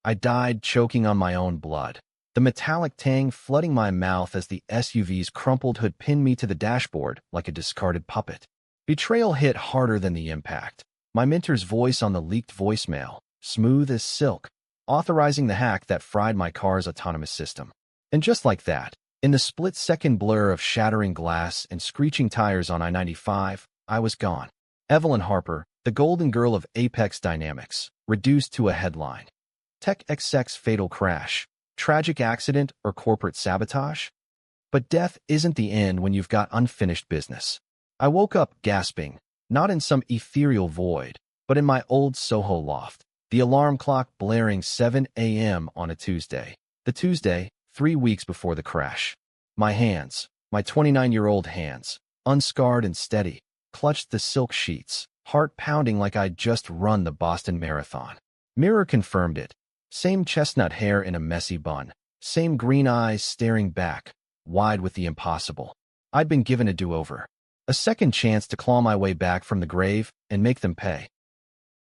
I died choking on my own blood. The metallic tang flooding my mouth as the SUV's crumpled hood pinned me to the dashboard like a discarded puppet. Betrayal hit harder than the impact. My mentor's voice on the leaked voicemail, smooth as silk, authorizing the hack that fried my car's autonomous system. And just like that, in the split-second blur of shattering glass and screeching tires on I-95, I was gone. Evelyn Harper, the golden girl of Apex Dynamics, reduced to a headline. Tech XX fatal crash, tragic accident, or corporate sabotage? But death isn't the end when you've got unfinished business. I woke up gasping, not in some ethereal void, but in my old Soho loft, the alarm clock blaring 7 a.m. on a Tuesday. The Tuesday, 3 weeks before the crash. My hands, my 29-year-old hands, unscarred and steady, clutched the silk sheets, heart pounding like I'd just run the Boston Marathon. Mirror confirmed it. Same chestnut hair in a messy bun, same green eyes staring back, wide with the impossible. I'd been given a do-over. A second chance to claw my way back from the grave and make them pay.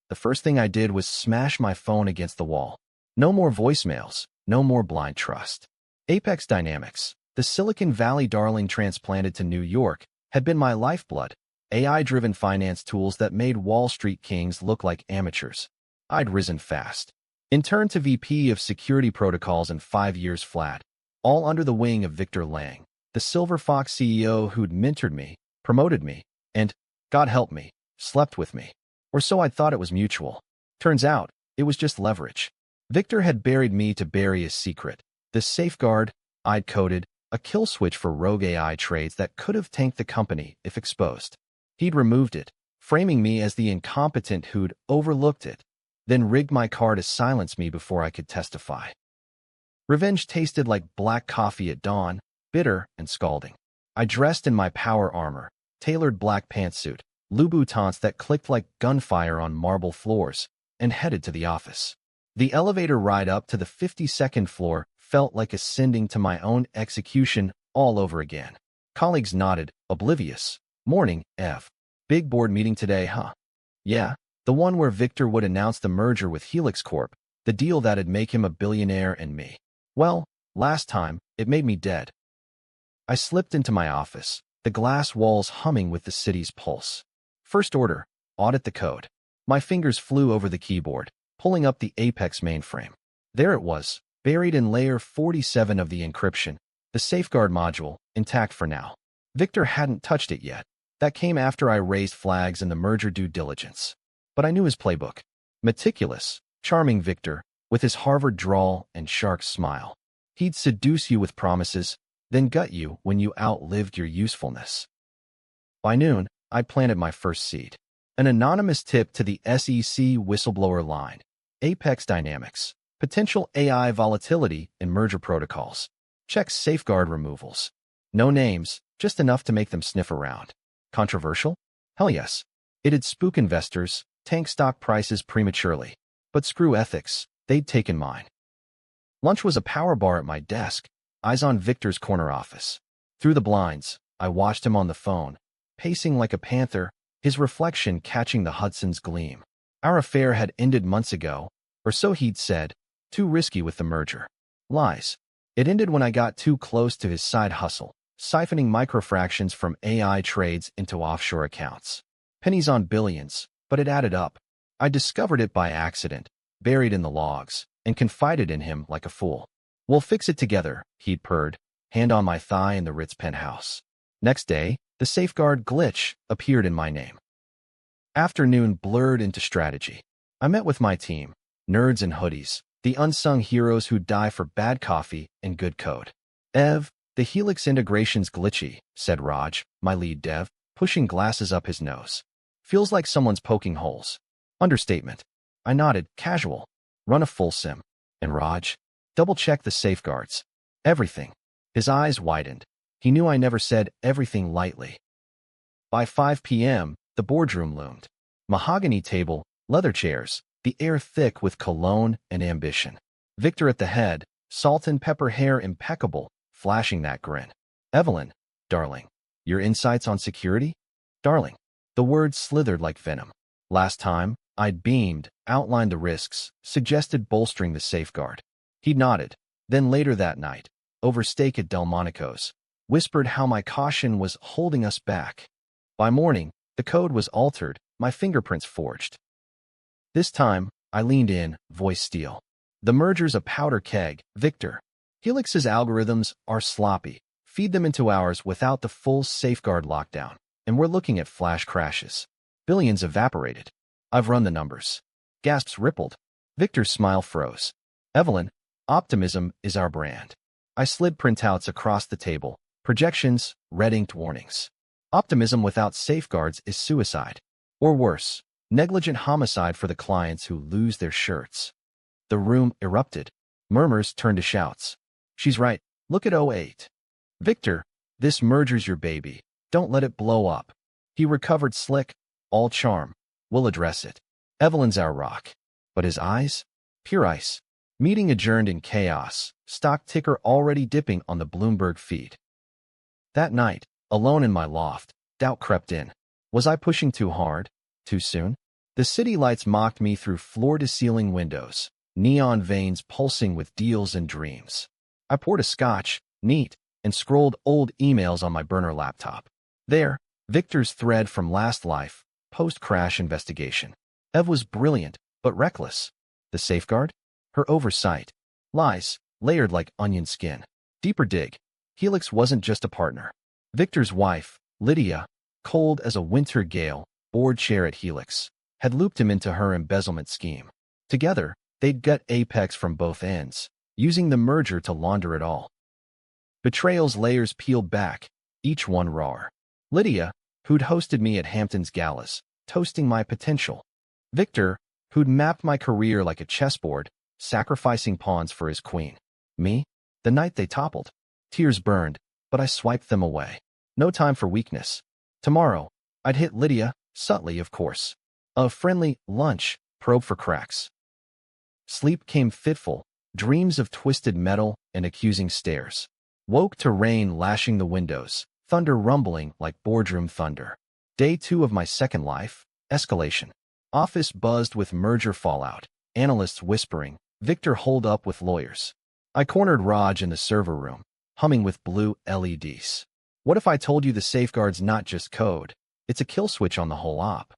The first thing I did was smash my phone against the wall. No more voicemails, no more blind trust. Apex Dynamics, the Silicon Valley darling transplanted to New York, had been my lifeblood. AI-driven finance tools that made Wall Street kings look like amateurs. I'd risen fast. Interned to VP of Security Protocols in 5 years flat, all under the wing of Victor Lang, the Silver Fox CEO who'd mentored me, promoted me, and, God help me, slept with me. Or so I thought it was mutual. Turns out, it was just leverage. Victor had buried me to bury his secret. The safeguard I'd coded, a kill switch for rogue AI trades that could have tanked the company if exposed. He'd removed it, framing me as the incompetent who'd overlooked it, then rigged my car to silence me before I could testify. Revenge tasted like black coffee at dawn, bitter and scalding. I dressed in my power armor, tailored black pantsuit, Louboutins that clicked like gunfire on marble floors, and headed to the office. The elevator ride up to the 52nd floor felt like ascending to my own execution all over again. Colleagues nodded, oblivious. Morning, Ev. Big board meeting today, huh? Yeah, the one where Victor would announce the merger with Helix Corp, the deal that'd make him a billionaire and me. Well, last time, it made me dead. I slipped into my office, the glass walls humming with the city's pulse. First order, audit the code. My fingers flew over the keyboard, pulling up the Apex mainframe. There it was, buried in layer 47 of the encryption, the safeguard module, intact for now. Victor hadn't touched it yet. That came after I raised flags in the merger due diligence. But I knew his playbook. Meticulous, charming Victor, with his Harvard drawl and shark smile. He'd seduce you with promises, then gut you when you outlived your usefulness. By noon, I planted my first seed. An anonymous tip to the SEC whistleblower line. Apex Dynamics. Potential AI volatility in merger protocols. Check safeguard removals. No names, just enough to make them sniff around. Controversial? Hell yes. It'd spook investors, tank stock prices prematurely. But screw ethics, they'd taken mine. Lunch was a power bar at my desk, eyes on Victor's corner office. Through the blinds, I watched him on the phone, pacing like a panther, his reflection catching the Hudson's gleam. Our affair had ended months ago, or so he'd said, too risky with the merger. Lies. It ended when I got too close to his side hustle, siphoning microfractions from AI trades into offshore accounts. Pennies on billions, but it added up. I discovered it by accident, buried in the logs, and confided in him like a fool. We'll fix it together, he'd purred, hand on my thigh in the Ritz penthouse. Next day, the safeguard glitch appeared in my name. Afternoon blurred into strategy. I met with my team, nerds in hoodies, the unsung heroes who die for bad coffee and good code. Ev, the Helix integration's glitchy, said Raj, my lead dev, pushing glasses up his nose. Feels like someone's poking holes. Understatement. I nodded, casual. Run a full sim. And Raj? Double-check the safeguards. Everything. His eyes widened. He knew I never said everything lightly. By 5 p.m., the boardroom loomed. Mahogany table, leather chairs, the air thick with cologne and ambition. Victor at the head, salt and pepper hair impeccable, flashing that grin. Evelyn, darling, your insights on security? Darling. The words slithered like venom. Last time, I beamed, outlined the risks, suggested bolstering the safeguard. He nodded. Then later that night, over steak at Delmonico's, whispered how my caution was holding us back. By morning, the code was altered, my fingerprints forged. This time, I leaned in, voice steel. The merger's a powder keg, Victor. Helix's algorithms are sloppy. Feed them into ours without the full safeguard lockdown, and we're looking at flash crashes. Billions evaporated. I've run the numbers. Gasps rippled. Victor's smile froze. Evelyn, optimism is our brand. I slid printouts across the table. Projections, red-inked warnings. Optimism without safeguards is suicide. Or worse, negligent homicide for the clients who lose their shirts. The room erupted. Murmurs turned to shouts. She's right. Look at '08. Victor, this merger's your baby. Don't let it blow up. He recovered slick, all charm. We'll address it. Evelyn's our rock. But his eyes? Pure ice. Meeting adjourned in chaos, stock ticker already dipping on the Bloomberg feed. That night, alone in my loft, doubt crept in. Was I pushing too hard? Too soon? The city lights mocked me through floor-to-ceiling windows, neon veins pulsing with deals and dreams. I poured a scotch, neat, and scrolled old emails on my burner laptop. There, Victor's thread from last life, post-crash investigation. Ev was brilliant, but reckless. The safeguard? Her oversight. Lies, layered like onion skin. Deeper dig. Helix wasn't just a partner. Victor's wife, Lydia, cold as a winter gale, board chair at Helix, had looped him into her embezzlement scheme. Together, they'd gut Apex from both ends, using the merger to launder it all. Betrayal's layers peeled back, each one rawer. Lydia, who'd hosted me at Hampton's galas, toasting my potential. Victor, who'd mapped my career like a chessboard, sacrificing pawns for his queen. Me? The night they toppled. Tears burned, but I swiped them away. No time for weakness. Tomorrow, I'd hit Lydia, subtly of course. A friendly lunch, probe for cracks. Sleep came fitful, dreams of twisted metal and accusing stares. Woke to rain lashing the windows, thunder rumbling like boardroom thunder. Day 2 of my second life, escalation. Office buzzed with merger fallout, analysts whispering, Victor holed up with lawyers. I cornered Raj in the server room, humming with blue LEDs. What if I told you the safeguard's not just code, it's a kill switch on the whole op?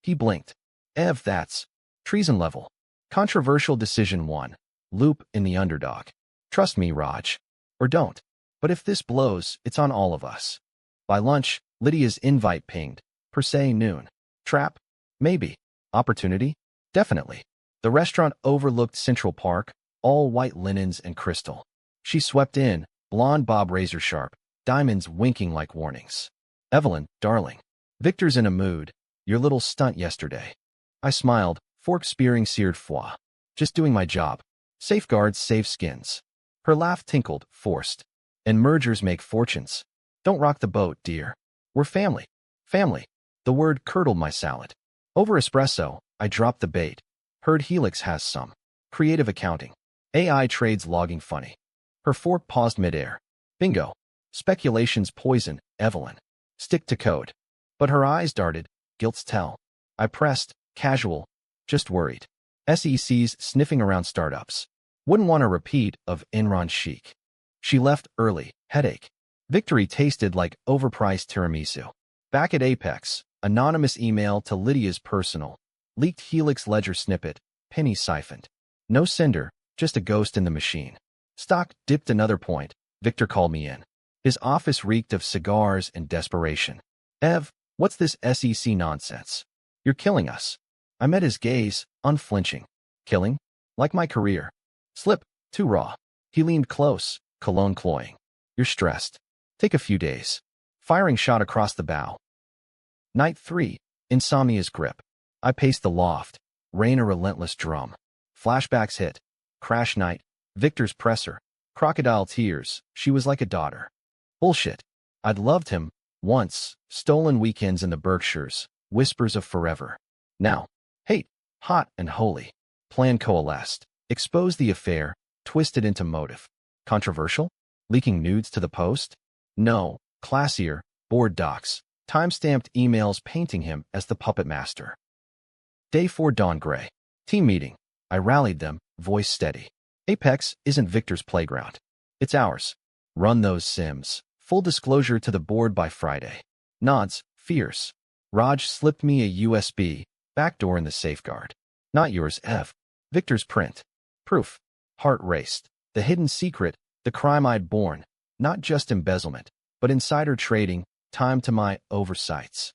He blinked. Ev, that's treason level. Controversial decision 1. Loop in the underdog. Trust me, Raj. Or don't. But if this blows, it's on all of us. By lunch, Lydia's invite pinged. Per se noon. Trap? Maybe. Opportunity? Definitely. The restaurant overlooked Central Park, all white linens and crystal. She swept in, blonde bob razor sharp, diamonds winking like warnings. Evelyn, darling. Victor's in a mood. Your little stunt yesterday. I smiled, fork spearing seared foie. Just doing my job. Safeguards save skins. Her laugh tinkled, forced. And mergers make fortunes. Don't rock the boat, dear. We're family. Family. The word curdled my salad. Over espresso, I dropped the bait. Heard Helix has some. Creative accounting. AI trades logging funny. Her fork paused midair. Bingo. Speculation's poison, Evelyn. Stick to code. But her eyes darted. Guilt's tell. I pressed. Casual. Just worried. SEC's sniffing around startups. Wouldn't want a repeat of Enron chic. She left early. Headache. Victory tasted like overpriced tiramisu. Back at Apex, anonymous email to Lydia's personal. Leaked Helix ledger snippet. Penny siphoned. No sender, just a ghost in the machine. Stock dipped another point. Victor called me in. His office reeked of cigars and desperation. Ev, what's this SEC nonsense? You're killing us. I met his gaze, unflinching. Killing? Like my career. Slip, too raw. He leaned close, cologne cloying. You're stressed. Take a few days. Firing shot across the bow. Night 3, insomnia's grip. I paced the loft. Rain a relentless drum. Flashbacks hit. Crash night. Victor's presser. Crocodile tears. She was like a daughter. Bullshit. I'd loved him. Once. Stolen weekends in the Berkshires. Whispers of forever. Now. Hate. Hot and holy. Plan coalesced. Exposed the affair. Twisted into motive. Controversial? Leaking nudes to the Post? No. Classier. Board docs. Time-stamped emails painting him as the puppet master. Day 4 dawn gray. Team meeting. I rallied them, voice steady. Apex isn't Victor's playground. It's ours. Run those sims. Full disclosure to the board by Friday. Nods, fierce. Raj slipped me a USB, backdoor in the safeguard. Not yours, Ev. Victor's print. Proof. Heart raced. The hidden secret, the crime I'd borne. Not just embezzlement, but insider trading, time to my oversights.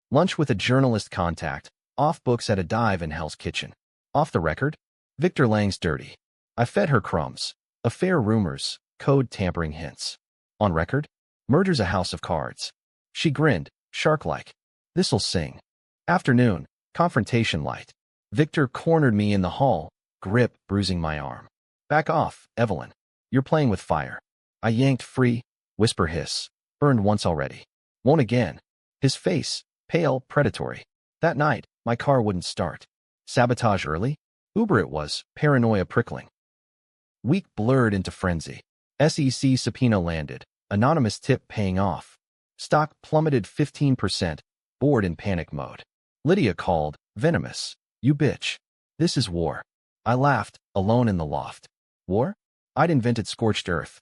Lunch with a journalist contact, off books at a dive in Hell's Kitchen. Off the record, Victor Lang's dirty. I fed her crumbs. Affair rumors, code tampering hints. On record, murder's a house of cards. She grinned, shark-like. This'll sing. Afternoon, confrontation light. Victor cornered me in the hall, grip bruising my arm. Back off, Evelyn. You're playing with fire. I yanked free, whisper hiss. Burned once already. Won't again. His face, pale, predatory. That night, my car wouldn't start. Sabotage early? Uber it was, paranoia prickling. Week blurred into frenzy. SEC subpoena landed, anonymous tip paying off. Stock plummeted 15%, board in panic mode. Lydia called, venomous. You bitch. This is war. I laughed, alone in the loft. War? I'd invented scorched earth.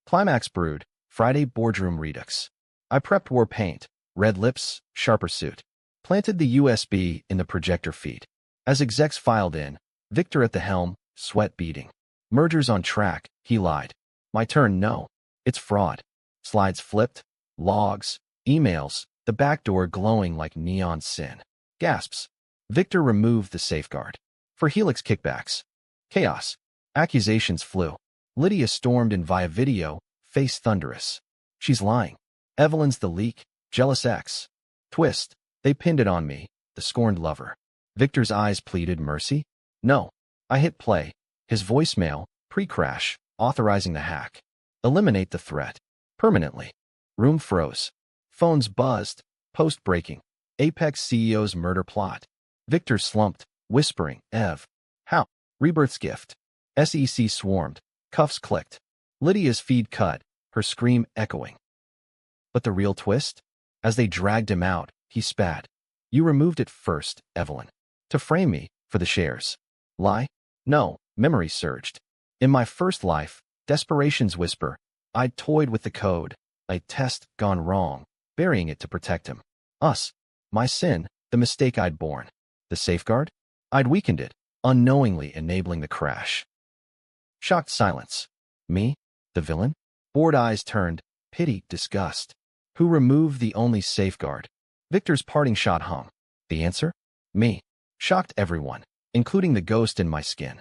Climax brewed, Friday boardroom redux. I prepped war paint, red lips, sharper suit. Planted the USB in the projector feed. As execs filed in, Victor at the helm, sweat beading. Mergers on track, he lied. My turn, no. It's fraud. Slides flipped, logs, emails, the back door glowing like neon sin. Gasps. Victor removed the safeguard. For Helix kickbacks. Chaos. Accusations flew. Lydia stormed in via video, face thunderous. She's lying. Evelyn's the leak, jealous ex. Twist. They pinned it on me, the scorned lover. Victor's eyes pleaded mercy. No. I hit play. His voicemail, pre-crash, authorizing the hack. Eliminate the threat. Permanently. Room froze. Phones buzzed. Post-breaking. Apex CEO's murder plot. Victor slumped, whispering, Ev. How? Rebirth's gift. SEC swarmed. Cuffs clicked. Lydia's feed cut, her scream echoing. But the real twist? As they dragged him out, he spat. You removed it first, Evelyn. To frame me, for the shares. Lie? No, memory surged. In my first life, desperation's whisper, I'd toyed with the code, a test gone wrong, burying it to protect him. Us. My sin, the mistake I'd borne. The safeguard? I'd weakened it, unknowingly enabling the crash. Shocked silence. Me? The villain? Bored eyes turned, pity, disgust. Who removed the only safeguard? Victor's parting shot hung. The answer? Me. Shocked everyone, including the ghost in my skin.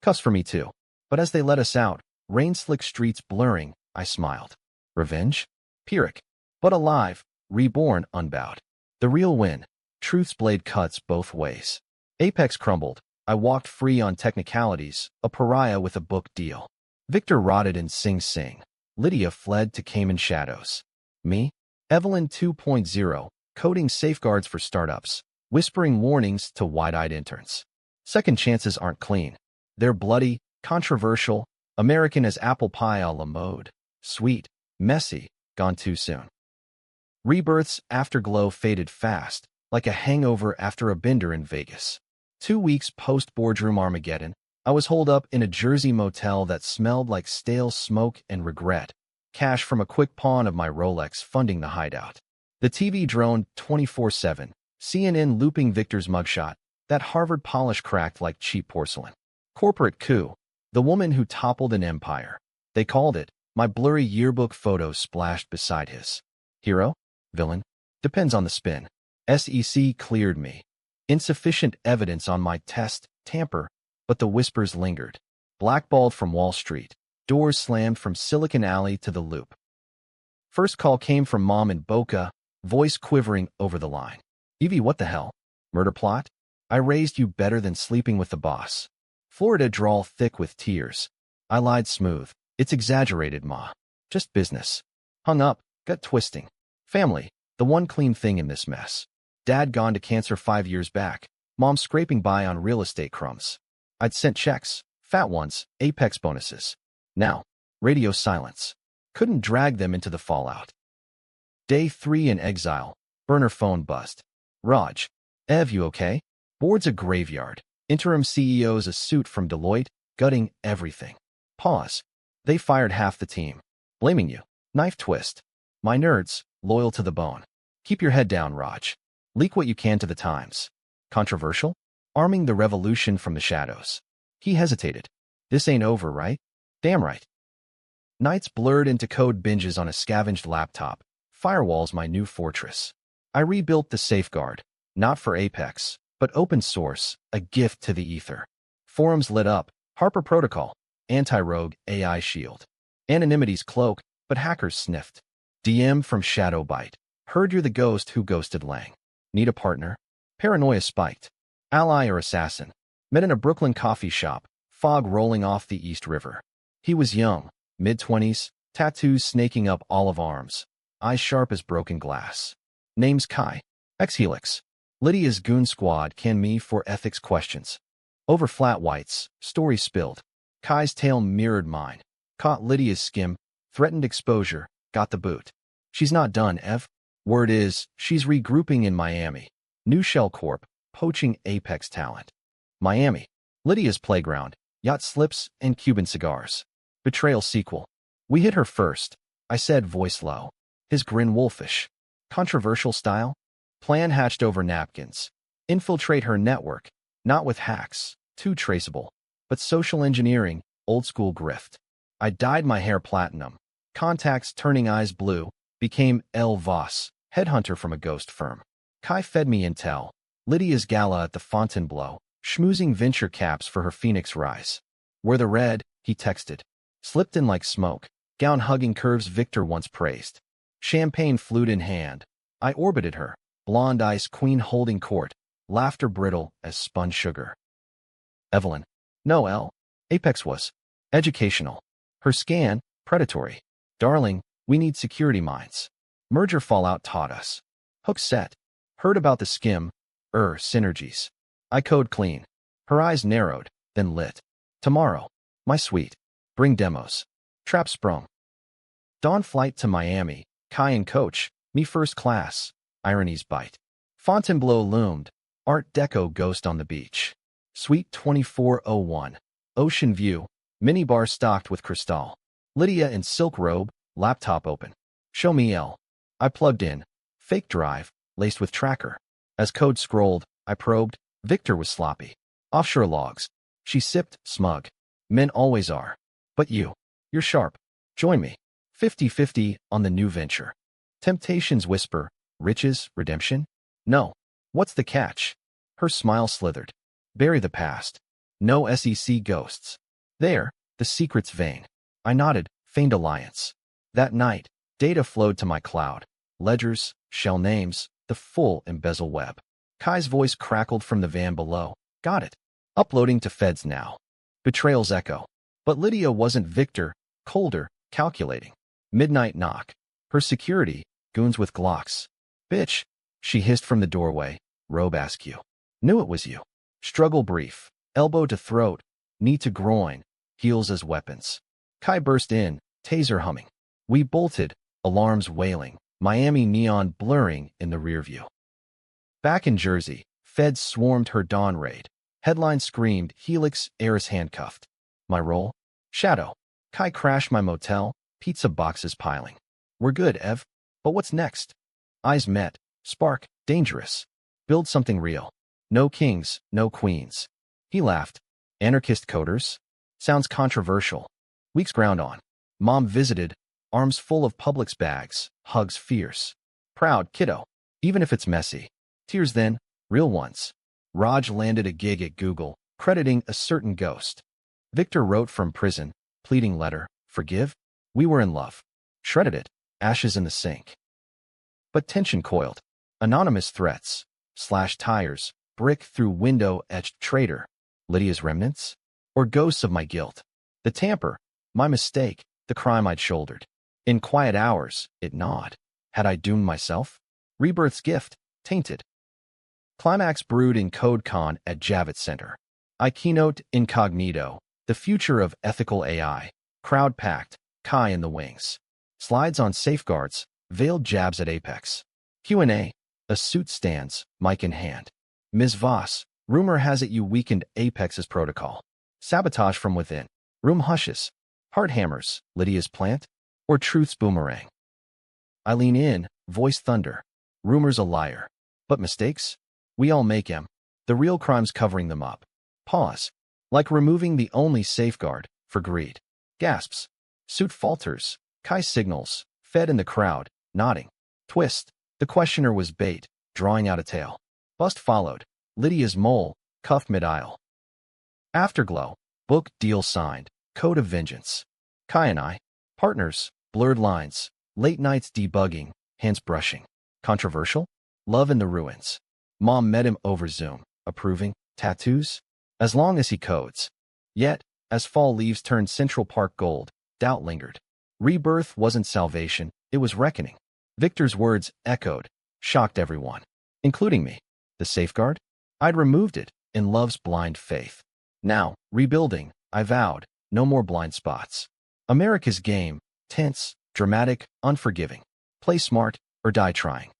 Cuffs for me too. But as they let us out, rain-slick streets blurring, I smiled. Revenge? Pyrrhic. But alive, reborn unbowed. The real win. Truth's blade cuts both ways. Apex crumbled. I walked free on technicalities, a pariah with a book deal. Victor rotted in Sing Sing. Lydia fled to Cayman shadows. Me? Evelyn 2.0, coding safeguards for startups, whispering warnings to wide-eyed interns. Second chances aren't clean. They're bloody, controversial, American as apple pie a la mode. Sweet, messy, gone too soon. Rebirth's afterglow faded fast, like a hangover after a bender in Vegas. 2 weeks post-boardroom Armageddon, I was holed up in a Jersey motel that smelled like stale smoke and regret. Cash from a quick pawn of my Rolex funding the hideout. The TV droned 24/7, CNN looping Victor's mugshot, that Harvard polish cracked like cheap porcelain. Corporate coup. The woman who toppled an empire. They called it. My blurry yearbook photo splashed beside his. Hero? Villain? Depends on the spin. SEC cleared me. Insufficient evidence on my test, tamper, but the whispers lingered. Blackballed from Wall Street. Doors slammed from Silicon Alley to the Loop. First call came from Mom in Boca, voice quivering over the line. Evie, what the hell? Murder plot? I raised you better than sleeping with the boss. Florida drawl thick with tears. I lied smooth. It's exaggerated, Ma. Just business. Hung up, gut twisting. Family, the one clean thing in this mess. Dad gone to cancer 5 years back. Mom scraping by on real estate crumbs. I'd sent checks, fat ones, Apex bonuses. Now, radio silence. Couldn't drag them into the fallout. Day 3 in exile. Burner phone buzzed. Raj. Ev, you okay? Board's a graveyard. Interim CEO's a suit from Deloitte, gutting everything. Pause. They fired half the team. Blaming you. Knife twist. My nerds, loyal to the bone. Keep your head down, Raj. Leak what you can to the Times. Controversial? Arming the revolution from the shadows. He hesitated. This ain't over, right? Damn right. Nights blurred into code binges on a scavenged laptop. Firewall's my new fortress. I rebuilt the safeguard, not for Apex, but open source, a gift to the ether. Forums lit up, Harper Protocol, anti-rogue AI shield. Anonymity's cloak, but hackers sniffed. DM from Shadowbite. Heard you're the ghost who ghosted Lang. Need a partner? Paranoia spiked. Ally or assassin. Met in a Brooklyn coffee shop, fog rolling off the East River. He was young, mid-20s, tattoos snaking up olive arms, eyes sharp as broken glass. Name's Kai. Ex-Helix. Lydia's goon squad can me for ethics questions. Over flat whites, story spilled. Kai's tale mirrored mine. Caught Lydia's skim, threatened exposure, got the boot. She's not done, Ev. Word is, she's regrouping in Miami. New Shell Corp, poaching Apex talent. Miami. Lydia's playground, yacht slips and Cuban cigars. Betrayal sequel. We hit her first, I said, voice low. His grin wolfish. Controversial style? Plan hatched over napkins. Infiltrate her network, not with hacks, too traceable, but social engineering, old school grift. I dyed my hair platinum. Contacts turning eyes blue, became El Voss, headhunter from a ghost firm. Kai fed me intel. Lydia's gala at the Fontainebleau, schmoozing venture caps for her Phoenix rise. Where the red, he texted. Slipped in like smoke, gown hugging curves Victor once praised. Champagne flute in hand. I orbited her, blonde ice queen holding court, laughter brittle as spun sugar. Evelyn. No, L. Apex was. Educational. Her scan, predatory. Darling, we need security minds. Merger fallout taught us. Hook set. Heard about the skim, synergies. I code clean. Her eyes narrowed, then lit. Tomorrow. My sweet. Bring demos. Trap sprung. Dawn flight to Miami. Kai and coach. Me first class. Irony's bite. Fontainebleau loomed. Art Deco ghost on the beach. Suite 2401. Ocean view. Minibar stocked with Cristal. Lydia in silk robe. Laptop open. Show me L. I plugged in. Fake drive. Laced with tracker. As code scrolled, I probed. Victor was sloppy. Offshore logs. She sipped, smug. Men always are. But you're sharp. Join me. 50-50 on the new venture. Temptations whisper. Riches, redemption? No. What's the catch? Her smile slithered. Bury the past. No SEC ghosts. There, the secret's vain. I nodded, feigned alliance. That night, data flowed to my cloud. Ledgers, shell names, the full embezzle web. Kai's voice crackled from the van below. Got it. Uploading to feds now. Betrayal's echo. But Lydia wasn't Victor, colder, calculating. Midnight knock. Her security, goons with Glocks. Bitch, she hissed from the doorway. Robe askew. Knew it was you. Struggle brief. Elbow to throat, knee to groin, heels as weapons. Kai burst in, taser humming. We bolted, alarms wailing, Miami neon blurring in the rearview. Back in Jersey, feds swarmed her dawn raid. Headline screamed, Helix, heiress handcuffed. My role? Shadow. Kai crashed my motel, pizza boxes piling. We're good, Ev. But what's next? Eyes met. Spark, dangerous. Build something real. No kings, no queens. He laughed. Anarchist coders? Sounds controversial. Weeks ground on. Mom visited, arms full of Publix bags, hugs fierce. Proud, kiddo. Even if it's messy. Tears then, real ones. Raj landed a gig at Google, crediting a certain ghost. Victor wrote from prison, pleading letter, forgive? We were in love. Shredded it, ashes in the sink. But tension coiled. Anonymous threats. Slashed tires, brick through window etched traitor. Lydia's remnants? Or ghosts of my guilt? The tamper, my mistake, the crime I'd shouldered. In quiet hours, it gnawed. Had I doomed myself? Rebirth's gift, tainted. Climax brewed in CodeCon at Javits Center. I keynote incognito, the future of ethical AI. Crowd packed, Kai in the wings. Slides on safeguards, veiled jabs at Apex. Q&A, a suit stands, mic in hand. Ms. Voss, rumor has it you weakened Apex's protocol. Sabotage from within. Room hushes. Heart hammers, Lydia's plant, or truth's boomerang. I lean in, voice thunder. Rumor's a liar. But mistakes? We all make 'em. The real crime's covering them up. Pause. Like removing the only safeguard for greed. Gasps. Suit falters. Kai signals. Fed in the crowd, nodding. Twist. The questioner was bait, drawing out a tail. Bust followed. Lydia's mole, cuffed mid-aisle. Afterglow. Book deal signed. Code of vengeance. Kai and I. Partners. Blurred lines. Late nights debugging. Hands brushing. Controversial? Love in the ruins. Mom met him over Zoom. Approving. Tattoos? As long as he codes. Yet, as fall leaves turned Central Park gold, doubt lingered. Rebirth wasn't salvation, it was reckoning. Victor's words echoed, shocked everyone, including me. The safeguard? I'd removed it, in love's blind faith. Now, rebuilding, I vowed, no more blind spots. America's game, tense, dramatic, unforgiving. Play smart, or die trying.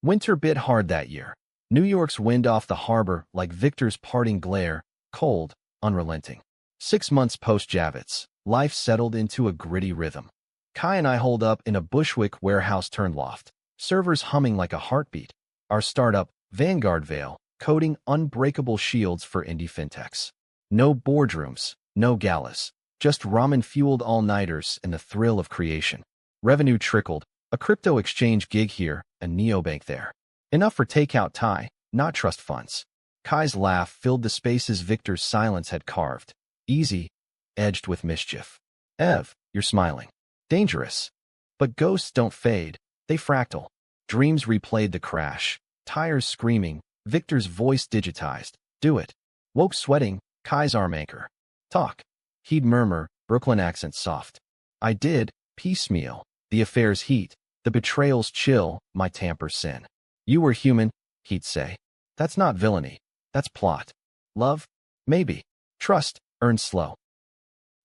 Winter bit hard that year. New York's wind off the harbor like Victor's parting glare, cold, unrelenting. 6 months post-Javits, life settled into a gritty rhythm. Kai and I holed up in a Bushwick warehouse turned loft, servers humming like a heartbeat. Our startup, Vanguard Veil, coding unbreakable shields for indie fintechs. No boardrooms, no galas, just ramen-fueled all-nighters and the thrill of creation. Revenue trickled, a crypto exchange gig here, a neobank there. Enough for takeout Thai, not trust funds. Kai's laugh filled the spaces Victor's silence had carved. Easy, edged with mischief. Ev, you're smiling. Dangerous. But ghosts don't fade, they fractal. Dreams replayed the crash. Tires screaming, Victor's voice digitized. Do it. Woke sweating, Kai's arm anchor. Talk. He'd murmur, Brooklyn accent soft. I did, piecemeal. The affair's heat, the betrayal's chill, my tamper sin. You were human, he'd say. That's not villainy. That's plot. Love? Maybe. Trust, earned slow.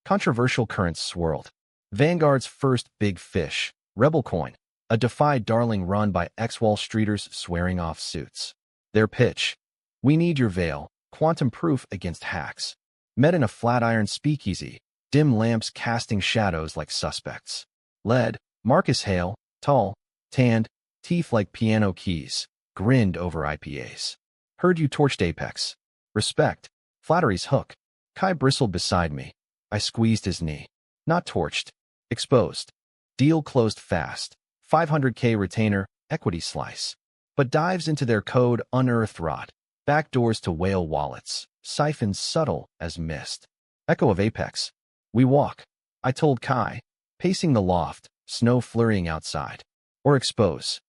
Controversial currents swirled. Vanguard's first big fish, Rebel Coin, a DeFi darling run by ex-Wall Streeters swearing off suits. Their pitch. We need your veil, quantum-proof against hacks. Met in a Flatiron speakeasy, dim lamps casting shadows like suspects. Led, Marcus Hale, tall, tanned, teeth like piano keys, grinned over IPAs. Heard you torched Apex. Respect. Flattery's hook. Kai bristled beside me. I squeezed his knee. Not torched. Exposed. Deal closed fast. 500K retainer, equity slice. But dives into their code unearthed rot. Backdoors to whale wallets. Siphons subtle as mist. Echo of Apex. We walk. I told Kai. Pacing the loft, snow flurrying outside. Or expose.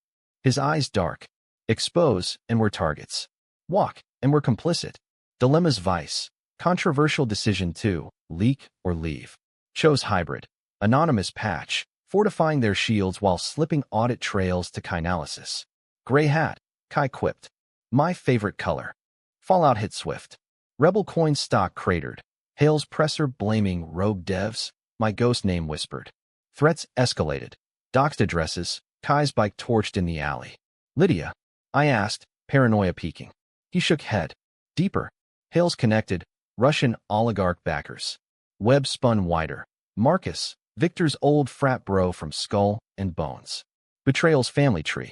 His eyes dark. Expose, and we're targets. Walk, and we're complicit. Dilemma's vice. Controversial decision to leak or leave. Chose hybrid. Anonymous patch, fortifying their shields while slipping audit trails to Kynalysis. Gray hat, Kai quipped. My favorite color. Fallout hit swift. Rebel coin stock cratered. Hale's presser blaming rogue devs. My ghost name whispered. Threats escalated. Doxed addresses. Kai's bike torched in the alley. Lydia? I asked, paranoia peaking. He shook head. Deeper. Hale's connected. Russian oligarch backers. Web spun wider. Marcus, Victor's old frat bro from Skull and Bones. Betrayal's family tree.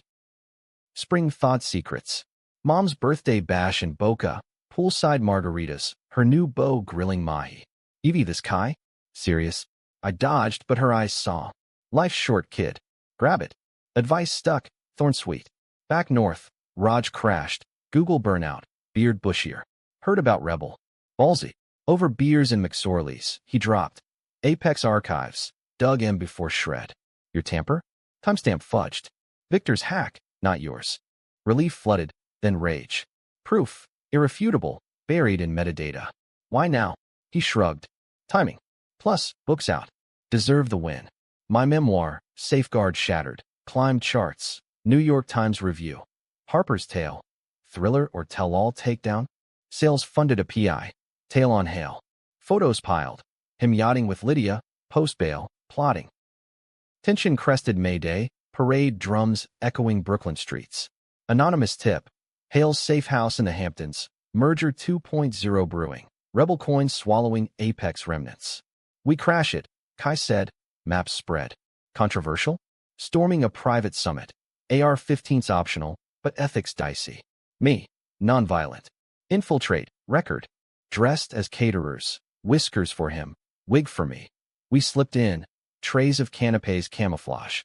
Spring thought secrets. Mom's birthday bash in Boca. Poolside margaritas. Her new beau grilling mahi. Evie this Kai? Serious? I dodged, but her eyes saw. Life's short, kid. Grab it. Advice stuck. Thorn sweet. Back north. Raj crashed. Google burnout. Beard bushier. Heard about Rebel. Ballsy. Over beers and McSorley's, he dropped. Apex archives. Dug in before shred. Your tamper? Timestamp fudged. Victor's hack, not yours. Relief flooded, then rage. Proof. Irrefutable. Buried in metadata. Why now? He shrugged. Timing. Plus, books out. Deserve the win. My memoir, Safeguard Shattered. Climbed charts. New York Times Review. Harper's Tale. Thriller or tell-all takedown? Sales funded a PI. Tail on Hale. Photos piled. Him yachting with Lydia. Post-bail. Plotting. Tension-crested May Day. Parade drums echoing Brooklyn streets. Anonymous tip. Hale's safe house in the Hamptons. Merger 2.0 brewing. Rebel coins swallowing Apex remnants. We crash it, Kai said. Maps spread. Controversial? Storming a private summit. AR-15's optional, but ethics dicey. Me. Nonviolent. Infiltrate. Record. Dressed as caterers. Whiskers for him. Wig for me. We slipped in. Trays of canapes camouflage.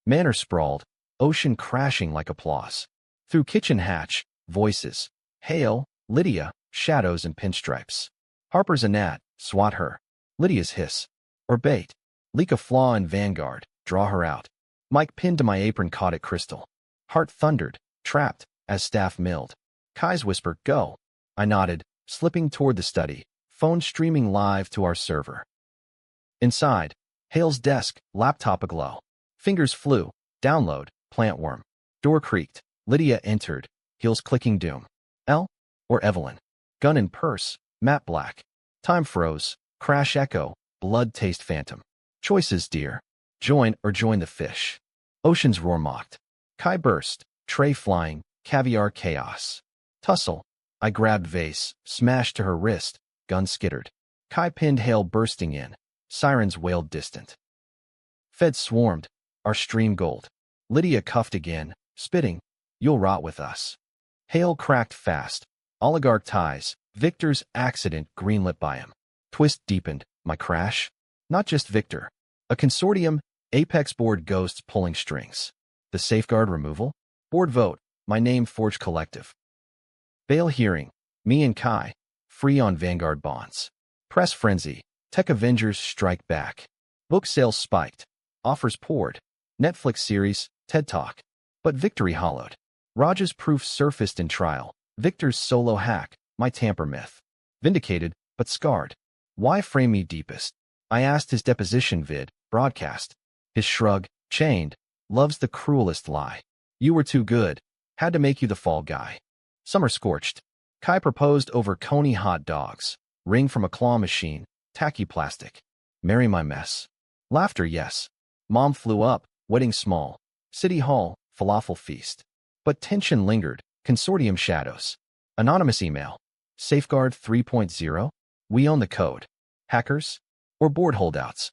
Manor sprawled. Ocean crashing like applause. Through kitchen hatch. Voices. Hale. Lydia. Shadows and pinstripes. Harper's a gnat. Swat her. Lydia's hiss. Or bait. Leak a flaw in Vanguard. Draw her out. Mike pinned to my apron caught at crystal. Heart thundered. Trapped. As staff milled. Kai's whisper, go. I nodded, slipping toward the study. Phone streaming live to our server. Inside. Hale's desk. Laptop aglow. Fingers flew. Download. Plantworm. Door creaked. Lydia entered. Heels clicking doom. Elle? Or Evelyn? Gun in purse. Matte black. Time froze. Crash echo. Blood taste phantom. Choices, dear. Join or join the fish. Ocean's roar mocked. Kai burst. Tray flying. Caviar chaos. Tussle. I grabbed vase. Smashed to her wrist. Gun skittered. Kai pinned Hale bursting in. Sirens wailed distant. Feds swarmed. Our stream gold. Lydia cuffed again. Spitting. You'll rot with us. Hale cracked fast. Oligarch ties. Victor's accident greenlit by him. Twist deepened. My crash? Not just Victor. A consortium. Apex board ghosts pulling strings. The safeguard removal? Board vote. My name forged collective. Bail hearing. Me and Kai. Free on Vanguard bonds. Press frenzy. Tech Avengers strike back. Book sales spiked. Offers poured. Netflix series. TED Talk. But victory hollowed. Raj's proof surfaced in trial. Victor's solo hack. My tamper myth. Vindicated, but scarred. Why frame me deepest? I asked his deposition vid. Broadcast. His shrug. Chained. Loves the cruelest lie. You were too good. Had to make you the fall guy. Summer scorched. Kai proposed over Coney hot dogs. Ring from a claw machine. Tacky plastic. Marry my mess. Laughter, yes. Mom flew up. Wedding small. City Hall. Falafel feast. But tension lingered. Consortium shadows. Anonymous email. Safeguard 3.0? We own the code. Hackers? Or board holdouts?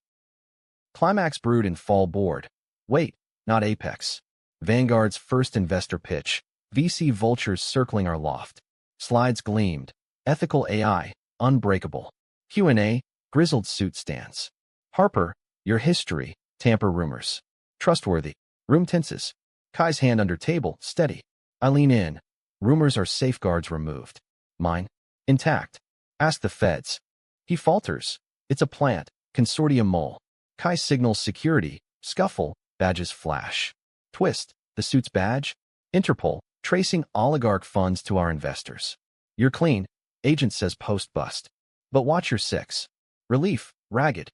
Climax brewed in fall board. Wait, not Apex. Vanguard's first investor pitch. VC vultures circling our loft. Slides gleamed. Ethical AI. Unbreakable. Q&A. Grizzled suit stands. Harper. Your history. Tamper rumors. Trustworthy. Room tenses. Kai's hand under table. Steady. I lean in. Rumors are safeguards removed. Mine? Intact. Ask the feds. He falters. It's a plant. Consortium mole. Kai signals security. Scuffle. Badges flash. Twist. The suit's badge? Interpol. Tracing oligarch funds to our investors. You're clean. Agent says post-bust. But watch your six. Relief. Ragged.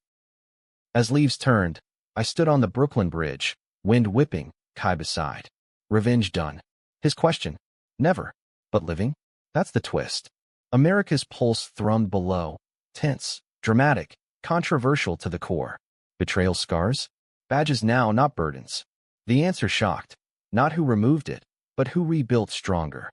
As leaves turned, I stood on the Brooklyn Bridge. Wind whipping. Kai beside. Revenge done. His question. Never. But living? That's the twist. America's pulse thrummed below. Tense. Dramatic. Controversial to the core. Betrayal scars? Badges now, not burdens. The answer shocked. Not who removed it, but who rebuilt stronger.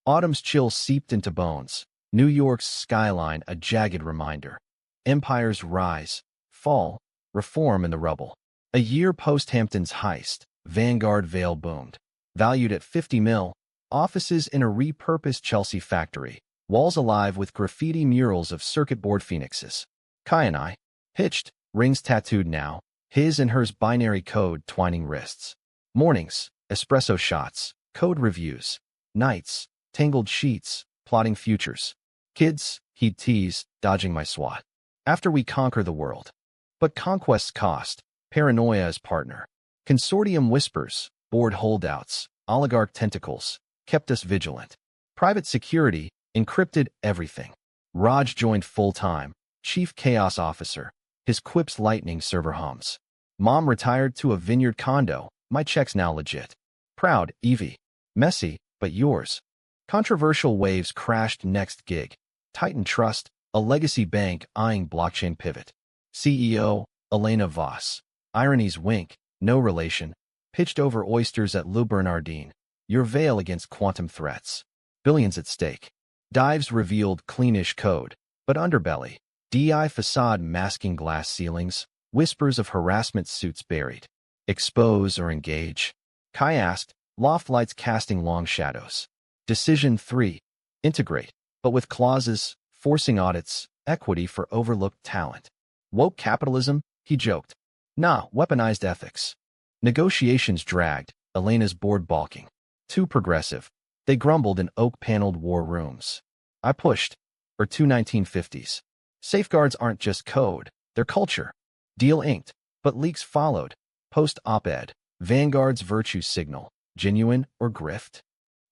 Autumn's chill seeped into bones. New York's skyline a jagged reminder. Empires rise, fall, reform in the rubble. A year post-Hampton's heist, Vanguard Vale boomed. Valued at 50 mil, offices in a repurposed Chelsea factory. Walls alive with graffiti murals of circuit board phoenixes. Kai and I, hitched, rings tattooed now, his and hers binary code twining wrists. Mornings, espresso shots, code reviews. Nights, tangled sheets, plotting futures. Kids, he'd tease, dodging my swat. After we conquer the world. But conquest's cost, paranoia as partner. Consortium whispers, board holdouts, oligarch tentacles, kept us vigilant. Private security, encrypted everything. Raj joined full-time, chief chaos officer. His quips lightning server hums. Mom retired to a vineyard condo. My check's now legit. Proud, Evie. Messy, but yours. Controversial waves crashed next gig. Titan Trust, a legacy bank eyeing blockchain pivot. CEO, Elena Voss. Irony's wink, no relation. Pitched over oysters at Le Bernardin. Your veil against quantum threats. Billions at stake. Dives revealed cleanish code, but underbelly. DI facade masking glass ceilings. Whispers of harassment suits buried. Expose or engage? Kai asked, loft lights casting long shadows. Decision 3. Integrate, but with clauses, forcing audits, equity for overlooked talent. Woke capitalism? He joked. Nah, weaponized ethics. Negotiations dragged, Elena's board balking. Too progressive. They grumbled in oak-paneled war rooms. I pushed. Or two 1950s. Safeguards aren't just code, they're culture. Deal inked, but leaks followed. Post-op-ed. Vanguard's virtue signal. Genuine or grift?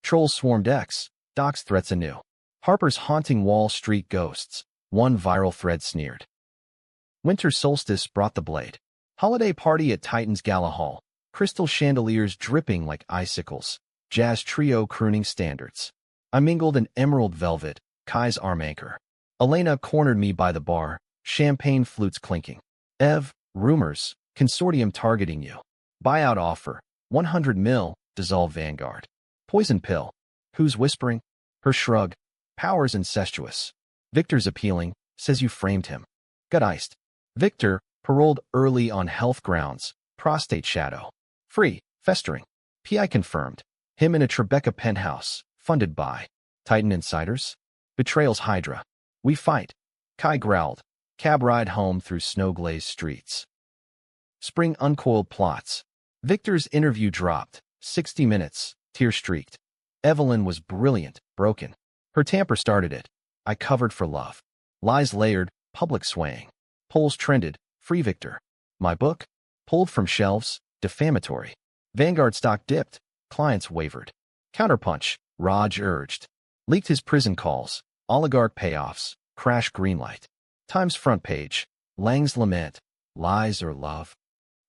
Trolls swarmed X. Doc's threats anew. Harper's haunting Wall Street ghosts. One viral thread sneered. Winter solstice brought the blade. Holiday party at Titan's Gala Hall. Crystal chandeliers dripping like icicles. Jazz trio crooning standards. I mingled in emerald velvet, Kai's arm anchor. Elena cornered me by the bar, champagne flutes clinking. Ev, rumors, consortium targeting you. Buyout offer, 100 mil, dissolve Vanguard. Poison pill. Who's whispering? Her shrug. Power's incestuous. Victor's appealing, says you framed him. Got iced. Victor, paroled early on health grounds, prostate shadow. Free, festering. PI confirmed. Him in a Tribeca penthouse, funded by Titan Insiders. Betrayal's Hydra. We fight. Kai growled. Cab ride home through snow-glazed streets. Spring uncoiled plots. Victor's interview dropped. 60 minutes, tear-streaked. Evelyn was brilliant, broken. Her tamper started it. I covered for love. Lies layered, public swaying. Polls trended, free Victor. My book? Pulled from shelves, defamatory. Vanguard stock dipped, clients wavered. Counterpunch, Raj urged. Leaked his prison calls, oligarch payoffs, crash greenlight. Times front page, Lang's lament, lies or love.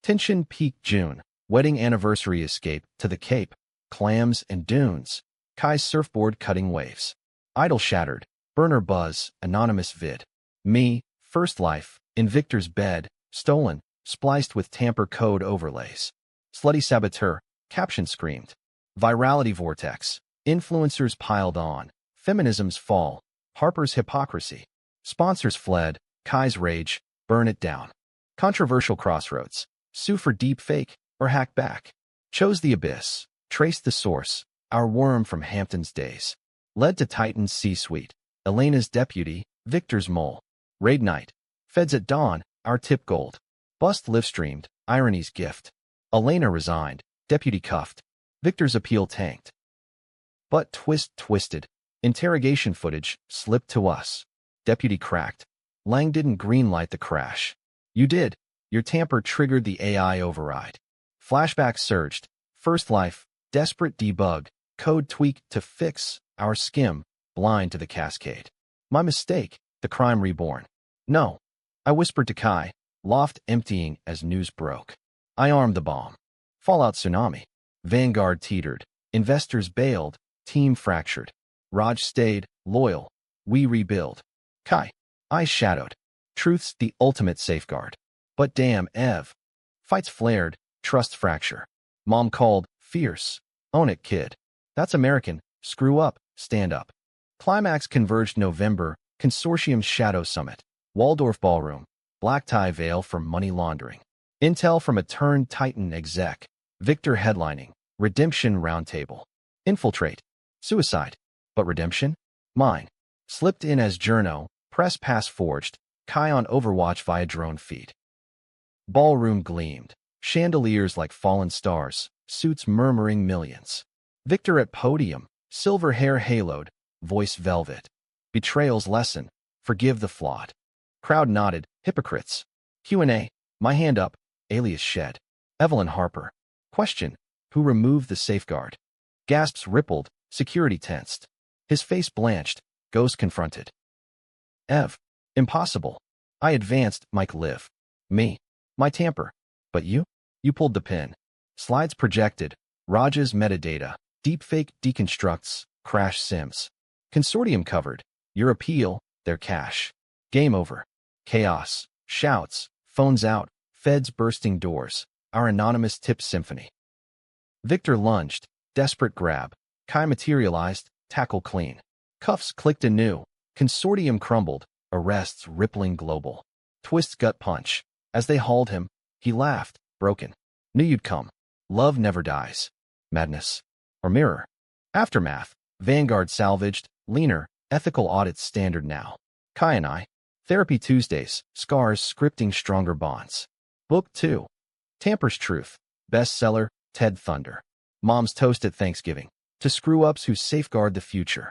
Tension peaked June, wedding anniversary escape to the Cape, clams and dunes. Kai's surfboard cutting waves. Idol shattered, burner buzz, anonymous vid. Me, first life, in Victor's bed, stolen, spliced with tamper code overlays. Slutty saboteur, caption screamed. Virality vortex, influencers piled on. Feminism's fall, Harper's hypocrisy. Sponsors fled, Kai's rage, burn it down. Controversial crossroads, sue for deep fake or hack back. Chose the abyss, traced the source, our worm from Hampton's days. Led to Titan's C-suite, Elena's deputy, Victor's mole. Raid night, feds at dawn, our tip gold. Bust live-streamed, irony's gift. Elena resigned, deputy cuffed. Victor's appeal tanked. But twisted. Interrogation footage slipped to us. Deputy cracked. Lang didn't greenlight the crash. You did. Your tamper triggered the AI override. Flashback surged. First life, desperate debug, code tweak to fix, our skim, blind to the cascade. My mistake, the crime reborn. No. I whispered to Kai, loft emptying as news broke. I armed the bomb. Fallout tsunami. Vanguard teetered. Investors bailed. Team fractured. Raj stayed, loyal. We rebuild. Kai. Eyes shadowed. Truth's the ultimate safeguard. But damn, Ev. Fights flared. Trust fracture. Mom called, fierce. Own it, kid. That's American. Screw up, stand up. Climax converged November. Consortium Shadow Summit. Waldorf Ballroom. Black tie veil for money laundering. Intel from a turned Titan exec. Victor headlining. Redemption roundtable. Infiltrate. Suicide. But redemption? Mine. Slipped in as journo. Press pass forged. Kai on Overwatch via drone feed. Ballroom gleamed. Chandeliers like fallen stars. Suits murmuring millions. Victor at podium. Silver hair haloed. Voice velvet. Betrayal's lesson. Forgive the flawed. Crowd nodded. Hypocrites. Q&A. My hand up. Alias shed. Evelyn Harper. Question. Who removed the safeguard? Gasps rippled. Security tensed. His face blanched. Ghost confronted. Ev. Impossible. I advanced. Mike live. Me. My tamper. But you? You pulled the pin. Slides projected. Raj's metadata. Deepfake deconstructs. Crash sims. Consortium covered. Your appeal. Their cash. Game over. Chaos. Shouts. Phones out. Feds bursting doors. Our anonymous tip symphony. Victor lunged. Desperate grab. Kai materialized, tackle clean. Cuffs clicked anew. Consortium crumbled, arrests rippling global. Twist's gut punch. As they hauled him, he laughed, broken. Knew you'd come. Love never dies. Madness. Or mirror. Aftermath. Vanguard salvaged, leaner, ethical audits standard now. Kai and I. Therapy Tuesdays, scars scripting stronger bonds. Book 2. Tamper's Truth. Bestseller, Ted Thunder. Mom's toast at Thanksgiving. To screw-ups who safeguard the future.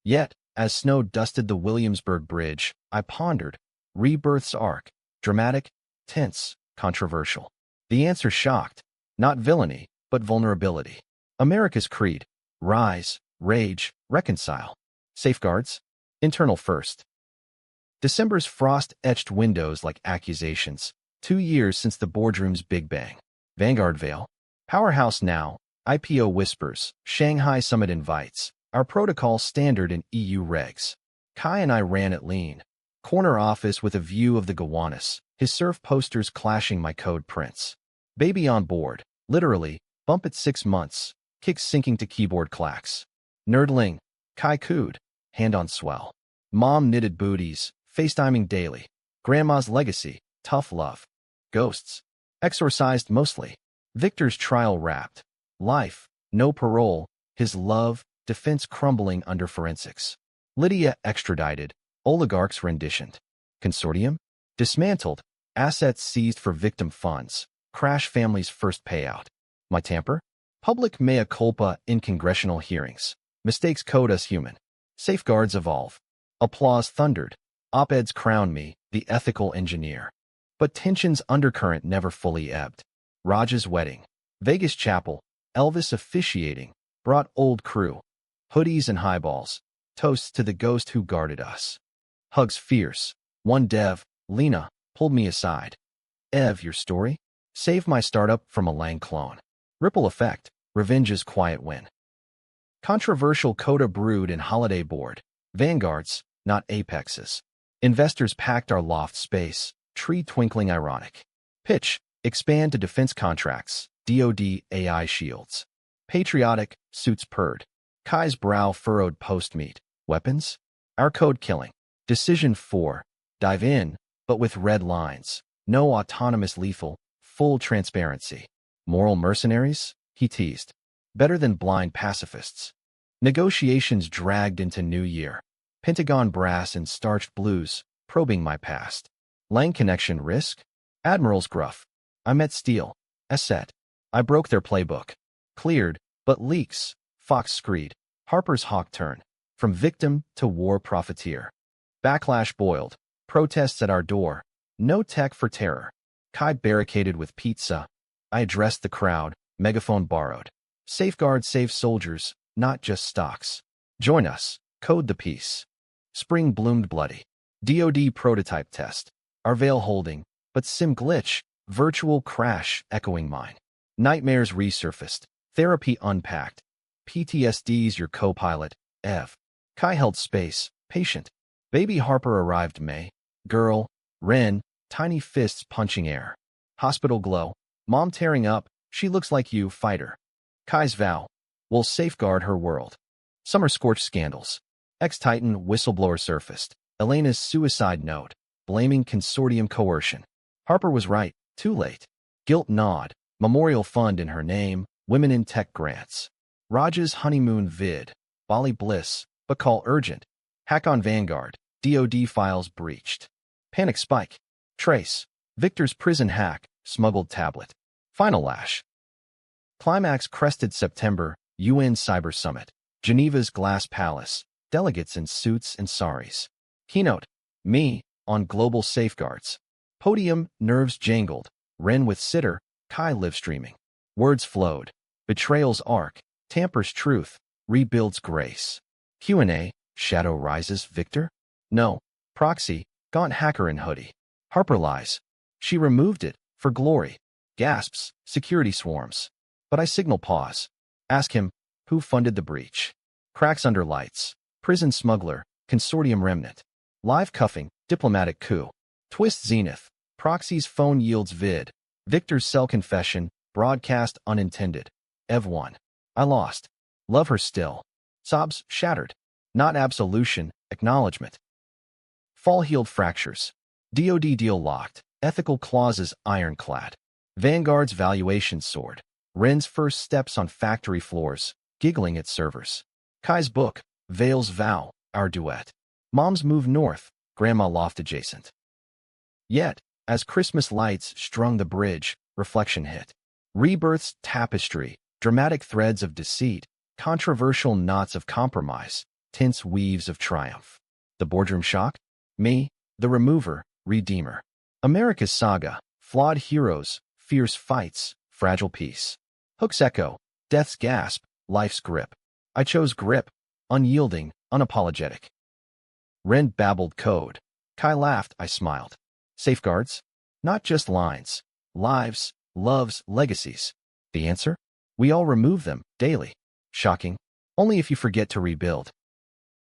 Yet, as snow dusted the Williamsburg Bridge, I pondered. Rebirth's arc. Dramatic, tense, controversial. The answer shocked. Not villainy, but vulnerability. America's creed. Rise, rage, reconcile. Safeguards. Internal first. December's frost-etched windows like accusations. 2 years since the Boardroom's Big Bang. Vanguard Veil. Powerhouse now. IPO whispers. Shanghai Summit invites. Our protocol standard in EU regs. Kai and I ran it lean. Corner office with a view of the Gowanus. His surf posters clashing my code prints. Baby on board. Literally. Bump at 6 months. Kicks sinking to keyboard clacks. Nerdling. Kai cooed. Hand on swell. Mom knitted booties. FaceTiming daily. Grandma's legacy. Tough love. Ghosts. Exorcised mostly. Victor's trial wrapped. Life. No parole. His love. Defense crumbling under forensics. Lydia extradited. Oligarchs renditioned. Consortium. Dismantled. Assets seized for victim funds. Crash family's first payout. My tamper? Public mea culpa in congressional hearings. Mistakes code us human. Safeguards evolve. Applause thundered. Op-eds crown me, the ethical engineer. But tension's undercurrent never fully ebbed. Raj's wedding. Vegas chapel. Elvis officiating. Brought old crew. Hoodies and highballs. Toasts to the ghost who guarded us. Hugs fierce. One dev, Lena, pulled me aside. Ev, your story? Save my startup from a Lang clone. Ripple effect. Revenge's quiet win. Controversial coda brewed in holiday board. Vanguards, not apexes. Investors packed our loft space. Tree twinkling ironic. Pitch. Expand to defense contracts. DoD AI shields. Patriotic. Suits purred. Kai's brow furrowed post-meet. Weapons? Our code killing. Decision 4. Dive in, but with red lines. No autonomous lethal. Full transparency. Moral mercenaries? He teased. Better than blind pacifists. Negotiations dragged into New Year. Pentagon brass and starched blues, probing my past. Lang connection risk? Admiral's gruff. I met Steele. Asset. I broke their playbook. Cleared, but leaks. Fox screed. Harper's hawk turn. From victim to war profiteer. Backlash boiled. Protests at our door. No tech for terror. Kai barricaded with pizza. I addressed the crowd. Megaphone borrowed. Safeguard save soldiers, not just stocks. Join us. Code the peace. Spring bloomed bloody. DoD prototype test. Our veil holding, but sim glitch. Virtual crash echoing mine. Nightmares resurfaced. Therapy unpacked. PTSD's your co-pilot, Ev. Kai held space, patient. Baby Harper arrived May. Girl, Ren, tiny fists punching air. Hospital glow. Mom tearing up, she looks like you, fighter. Kai's vow. We'll safeguard her world. Summer scorched scandals. Ex-Titan whistleblower surfaced. Elena's suicide note. Blaming consortium coercion. Harper was right, too late. Guilt nod. Memorial fund in her name. Women in tech grants. Raj's honeymoon vid. Bali bliss, but call urgent. Hack on Vanguard. DoD files breached. Panic spike. Trace. Victor's prison hack. Smuggled tablet. Final lash. Climax crested September. UN Cyber Summit. Geneva's Glass Palace. Delegates in suits and saris. Keynote. Me, on global safeguards. Podium, nerves jangled. Ren with sitter. Kai live streaming. Words flowed. Betrayal's arc. Tamper's truth. Rebuilds grace. Q&A. Shadow rises. Victor? No. Proxy. Gaunt hacker in hoodie. Harper lies. She removed it. For glory. Gasps. Security swarms. But I signal pause. Ask him, who funded the breach? Cracks under lights. Prison smuggler. Consortium remnant. Live cuffing. Diplomatic coup. Twist zenith. Proxy's phone yields vid. Victor's cell confession. Broadcast unintended. Ev 1. I lost. Love her still. Sobs shattered. Not absolution, acknowledgement. Fall healed fractures. DoD deal locked. Ethical clauses ironclad. Vanguard's valuation soared. Ren's first steps on factory floors, giggling at servers. Kai's book, Vale's Vow, our duet. Mom's move north, Grandma loft adjacent. Yet, as Christmas lights strung the bridge, reflection hit. Rebirth's tapestry, dramatic threads of deceit, controversial knots of compromise, tense weaves of triumph. The boardroom shock? Me, the remover, redeemer. America's saga, flawed heroes, fierce fights, fragile peace. Hook's echo, death's gasp, life's grip. I chose grip, unyielding, unapologetic. Ren babbled code. Kai laughed, I smiled. Safeguards? Not just lines. Lives, loves, legacies. The answer? We all remove them, daily. Shocking. Only if you forget to rebuild.